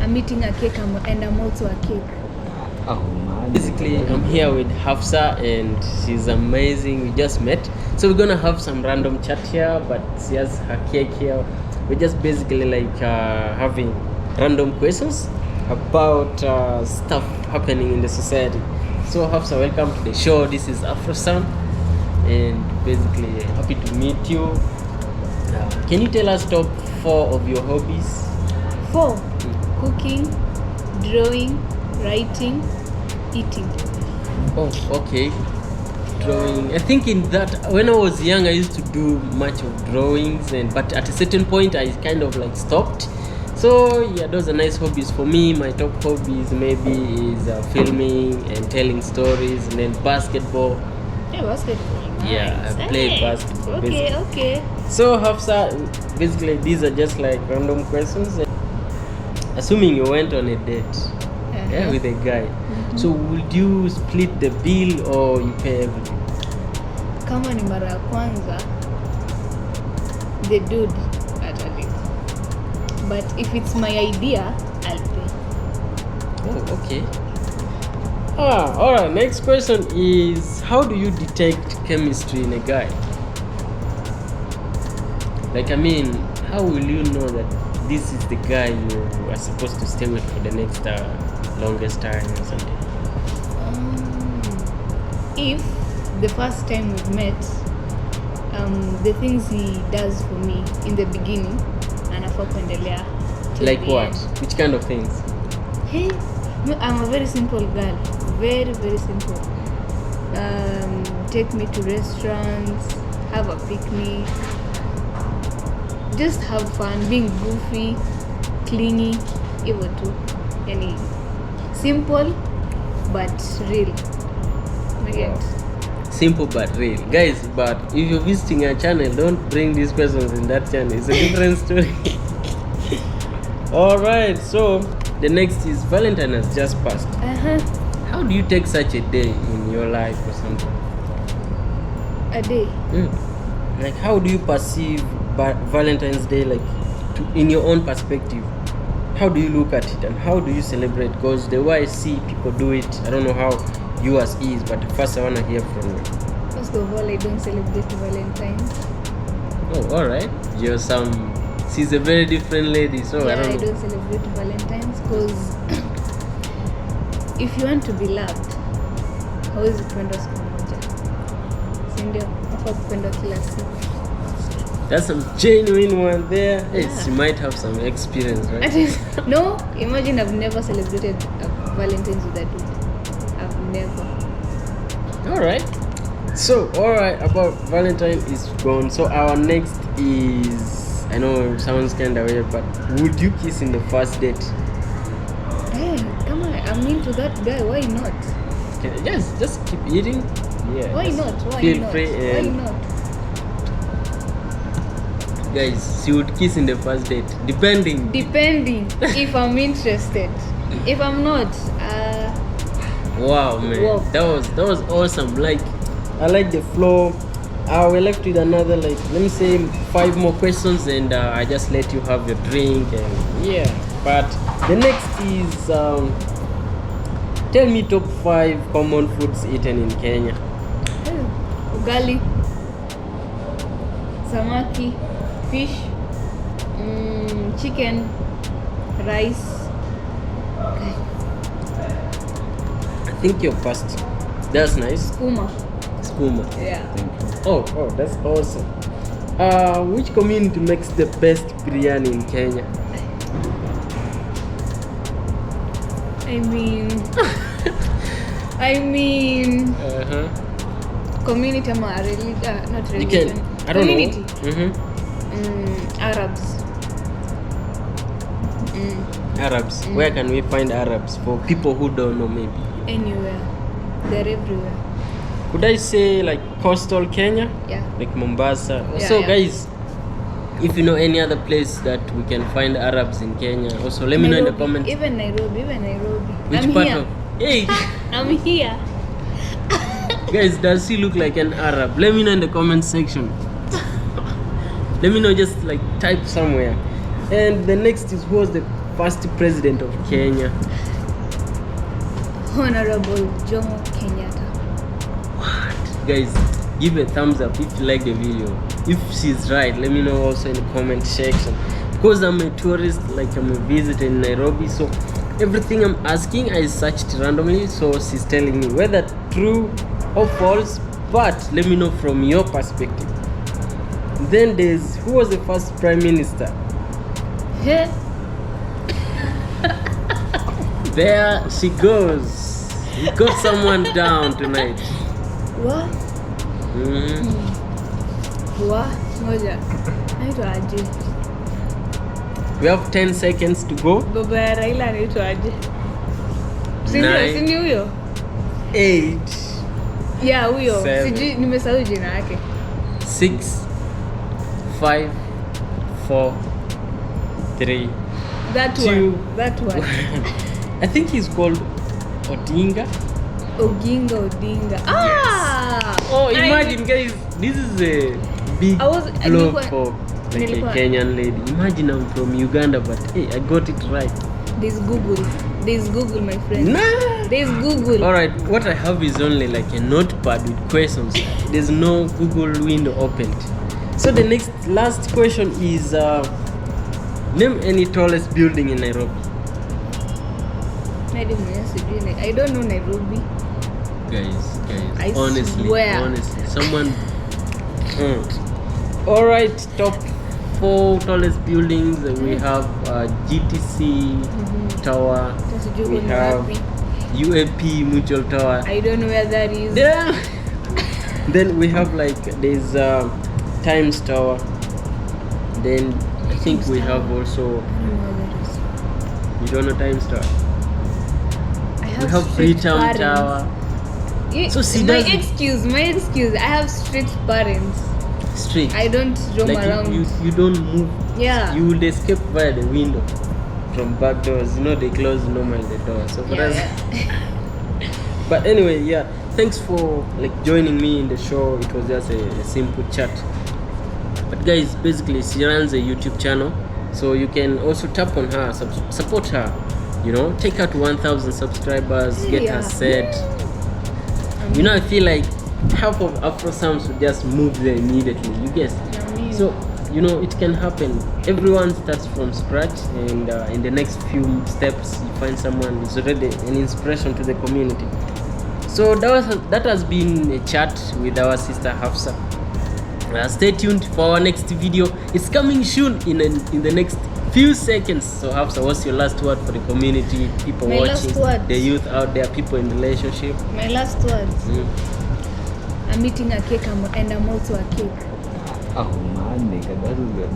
I'm eating a cake and I'm also a cake. Oh man. Basically, I'm here with Hafsa and she's amazing. We just met. So we're gonna have some random chat here, but she has her cake here. We're just basically like having random questions about stuff happening in the society. So Hafsa, welcome to the show. This is Afrosam and basically happy to meet you. Can you tell us top 4 of your hobbies? 4. Cooking, drawing, writing, eating. Oh, okay. Drawing. I think in that when I was young I used to do much of drawings, but at a certain point I kind of like stopped. So yeah, those are nice hobbies for me. My top hobbies maybe is filming and telling stories, and then basketball. Yeah, basketball. Nice. Yeah, I play basketball. Okay, basically. okay. So Hafsa, basically these are just like random questions. Assuming you went on a date with a guy, so would you split the bill or you pay everything? Kama ni mara ya kwanza, the dude atalipa. But if it's my idea, I'll pay. Oh, okay. Alright, next question is, how do you detect chemistry in a guy? Like, I mean, how will you know that this is the guy you are supposed to stay with for the next longest time or something? If the first time we've met, the things he does for me in the beginning, anafaa kuendelea. Like what? Which kind of things? Hey, I'm a very simple girl. Very, very simple. Take me to restaurants, have a picnic, just have fun, being goofy, clingy, hivyo tu. Yani simple but real. Wow. Simple but real. Guys, but if you're visiting our channel, don't bring these questions in that channel. It's a different story. Alright, so the next is Valentine has just passed. How do you take such a day in your life or something? A day? Like, how do you perceive Valentine's Day, like in your own perspective? How do you look at it and how do you celebrate? Because the way I see people do it, I don't know how yours is, but first I want to hear from you. First of all, I don't celebrate Valentine's. Oh, alright. She's a very different lady, so yeah, I don't celebrate Valentine's because if you want to be loved, hauwezi kupenda siku moja, si ndio? Unafaa kupenda kila siku. That's some genuine one there. Hey, she might have some experience, right? No, imagine I've never celebrated Valentine's with a dude. I've never. Alright. So, alright, about Valentine is gone. So our next is, I know it sounds kind of weird, but would you kiss in the first date? Hey, come on, I'm into that guy. Why not? Okay, just keep eating. Yeah. Why not? Why feel not? free and Why not? Guys, she would kiss in the first date, depending if I'm interested. If I'm not, wow, man, whoa. that was awesome. Like, I like the flow. We're left with another, like, let me say 5 more questions, and I just let you have your drink, and yeah. But the next is tell me top 5 common foods eaten in Kenya. Ugali, samaki, fish, chicken, rice. I think you're past. That's nice. Skuma. Yeah. Oh, that's awesome. Which community makes the best biryani in Kenya? I mean community ama religion, not religion. You can, I don't community. know. Arabs. Arabs. Where can we find Arabs for people who don't know? Maybe anywhere. They're everywhere. Could I say like coastal Kenya? Yeah. Like Mombasa. Yeah, So yeah. guys, if you know any other place that we can find Arabs in Kenya, also let me know in the comments. Even Nairobi. Which I'm part here. of? Hey. I'm here. Guys, does he look like an Arab? Let me know in the comment section. Let me know, just like type somewhere. And the next is, who was the first president of Kenya? Honorable Jomo Kenyatta. What? Guys, give a thumbs up if you like the video. If she's right, let me know also in the comment section. Because I'm a tourist, like I'm a visitor in Nairobi, so everything I'm asking I searched randomly, so she's telling me whether true or false, but let me know from your perspective. Then there's who was the first prime minister? Yeah. There she goes. We got someone down tonight. What? What? Ngoja. Naitwa aje? We have 10 seconds to go. Baba ya Raila anaitwa aje? Nine. Sini huyo? 8. Yeah, huyo. 7. Sijui nimesahau jina yake. 6, 5, 4, 3, That 2, one. That one. I think he's called Odinga. Odinga. Ah! Oh, imagine guys, this is a big blow for like a Kenyan lady. Imagine I'm from Uganda, but hey, I got it right. There's Google, my friend. Nah. There's Google. Alright, what I have is only like a notepad with questions. There's no Google window opened. So the last question is name any tallest building in Nairobi. I don't know Nairobi. Guys, I honestly, swear. someone. Alright, top 4 tallest buildings. We have GTC Tower. We have UAP Mutual Tower. I don't know where that is. Yeah. Then we have like there's Times Tower. Then I think we have also. You don't know Times Tower? We have Freetown Tower. So see, my excuse. I have strict parents. Strict. I don't roam like around. You don't move. Yeah. You would escape via the window from back doors. You know they close normally the door. So for us. But anyway, yeah. Thanks for like joining me in the show. It was just a simple chat. But guys, basically she runs a YouTube channel, so you can also tap on her, support her. You know, take her to 1,000 subscribers, get her set. You know, I feel like half of Afrosams would just move there immediately. You guess? So, you know, it can happen. Everyone starts from scratch, and in the next few steps, you find someone who's already an inspiration to the community. So that has been a chat with our sister Hafsa. Stay tuned for our next video. It's coming soon in the next few seconds. So Hafsa, what's your last word for the community, people watching, the youth out there, people in relationship? My last words. I'm eating a cake and I'm also a cake. Oh man, nigga, that is good.